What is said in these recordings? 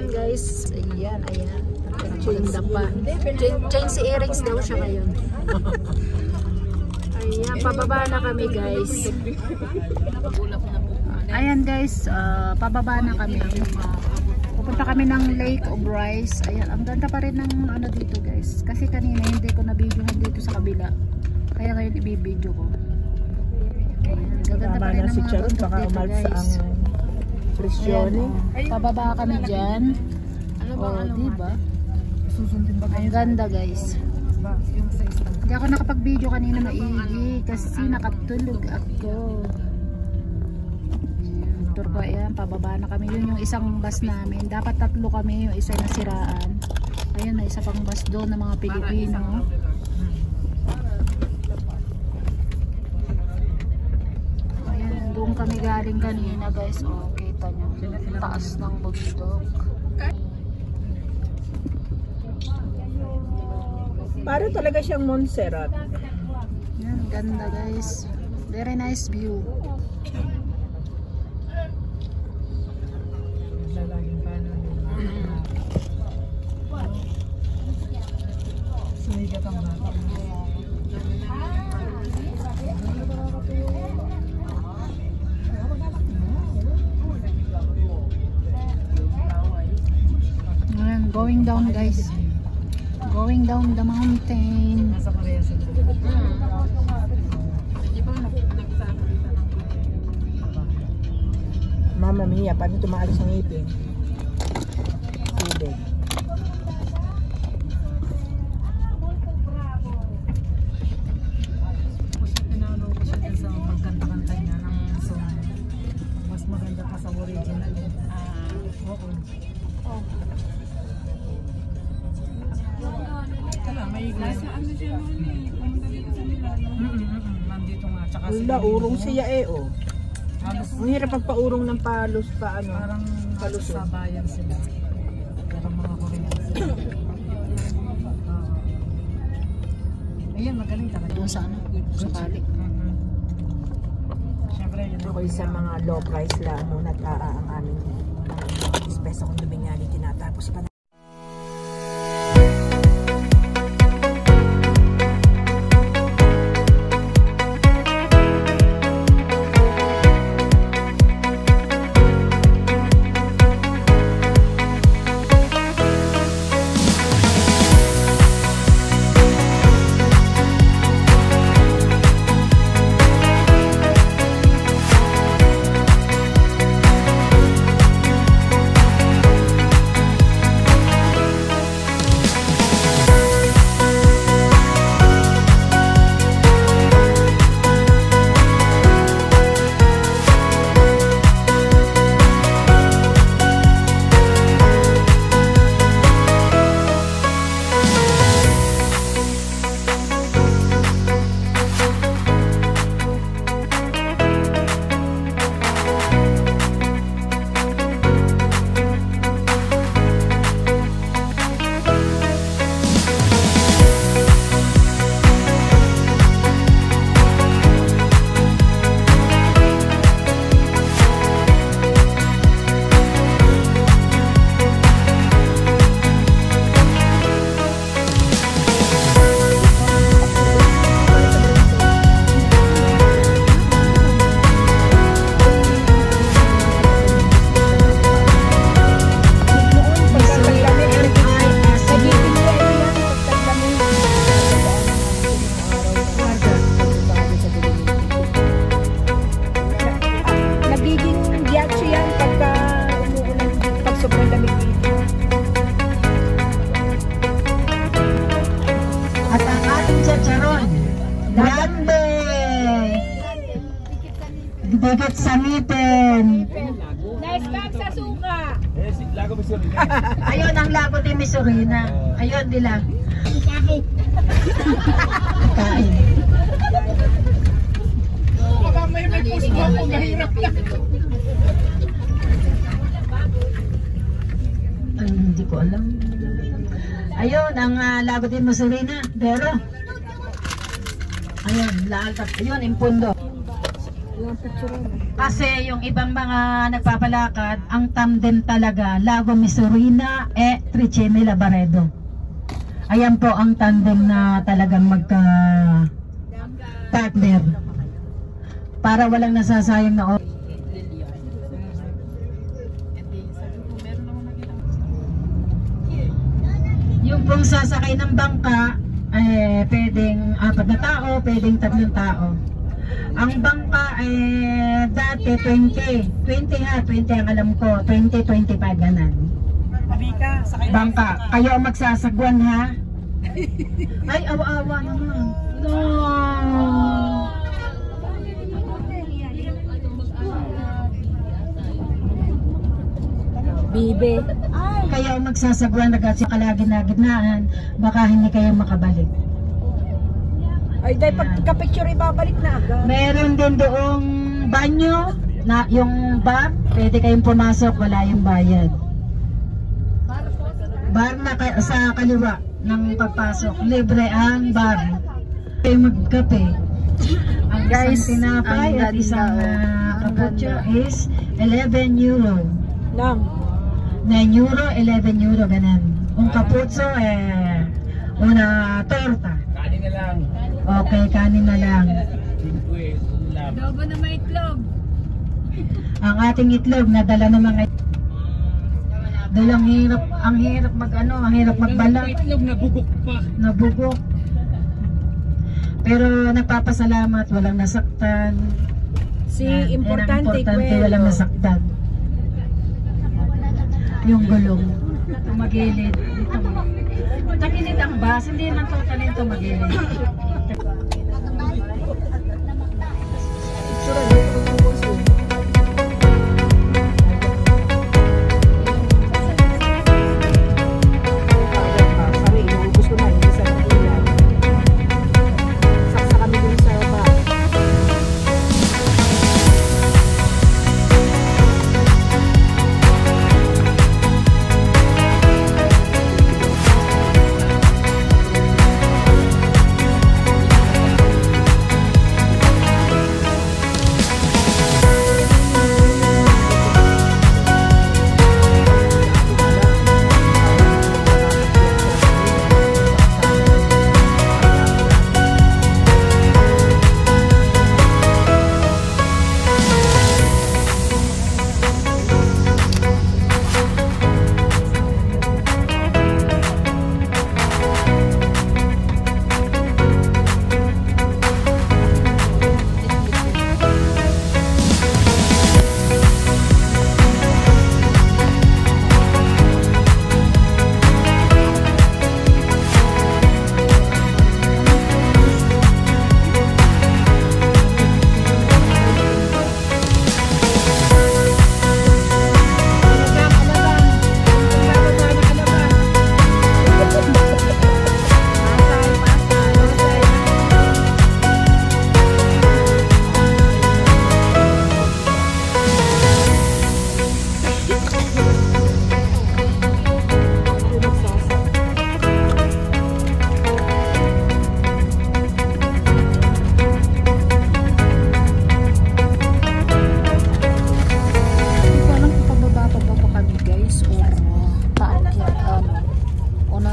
Ayan guys. Ayan. Maganda pa. Change si earrings daw siya ngayon. Ayan, pababa na kami guys. Ayan guys, pababa na kami. Pupunta kami ng Lake of Rice. Ayan, ang ganda pa rin ng ano dito guys. Kasi kanina hindi ko na-videohan dito sa kabila. Kaya ngayon i-video ko. Ayan, gaganda pa rin ng mga bundok dito guys. Ayan, pababa kami dyan. O, diba? Ang ganda guys. Hindi ako nakapag-video kanina maigi kasi nakatulog ako. Tour ko, ayan, pababa na kami. Yun yung isang bus namin. Dapat 3 kami, yung isa nasiraan. Ayun, na isa pang bus doon ng mga Pilipino. Ayan, doon kami galing kanina guys. O, kita nyo. Taas ng bundok. Para talaga siyang Montserrat. Yan, ganda guys. Very nice view. Ayan, going down guys. Going down the mountain. Mama mia, paano tumaalis ang ngipin? Tubig. Pinano ko siya sa pagkanta-kanta niya ng song. Mas maganda pa sa original. Oo. Nasaan siya pumunta dito sa Milano? Nandito nga. Wala, urong siya oh. Ang hirap pagpaurong ng palos pa ano. Parang palos sa bayan sila. Parang mga Korean. Ayan, magaling talaga. Doon sa ano? Sa Kali. Siyempre, yun ako sa mga low price lang muna ang aming espeso kung dumingali tinatapos pa na. Bigat sa ngipin. Nice bag sa suka. Lago Misurina. Ayun ang lago ni Misurina. Ayun nila. Kain. Baka may puso ako, mahirap lang. Hindi ko alam. Ayun ang lago ni Misurina. Pero ayun, lahat. Ayun, impundo. Kasi yung ibang mga nagpapalakad, ang tandem talaga, Lago Misurina e Tricemi Labaredo. Ayan po ang tandem na talagang magka-partner. Para walang nasasayang na oras. Yung pong sasakay ng bangka, pwedeng 4 na tao, pwedeng 3 tao. Ang bangka dati 20 ang alam ko, 20-25 ganan. Bangka, kayo ang magsasagwan ha? Ay, awa-awa naman. No. Bibe. Kayo ang magsasagwan agad sa kalagin-gitnaan, baka hindi kayo makabalik. Ay, dahil pagka-picture ibabalik na agad. Meron din doong banyo, na yung bar, pwede kayong pumasok, wala yung bayad. Bar na sa kaliwa ng pagpasok, libre ang bar. Kayo magkape. Ang Guys, isang tinapay ang at isang ganda, cappuccino is 11 euro. Lang. 9 euro, 11 euro, ganun. Ang cappuccino una torta. Kanin na lang. Okay, kanin na lang. Adobo na may itlog. Ang ating itlog nadala ng mga dahil ang hirap ang hirap magbalak. Itlog nabugok pa. Nabugok. Pero nagpapasalamat, walang nasaktan. Importante walang nasaktan. Yung gulong tumagilid dito. Tagilid ang bus, hindi naman totally tumagilid.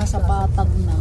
Sa patag na.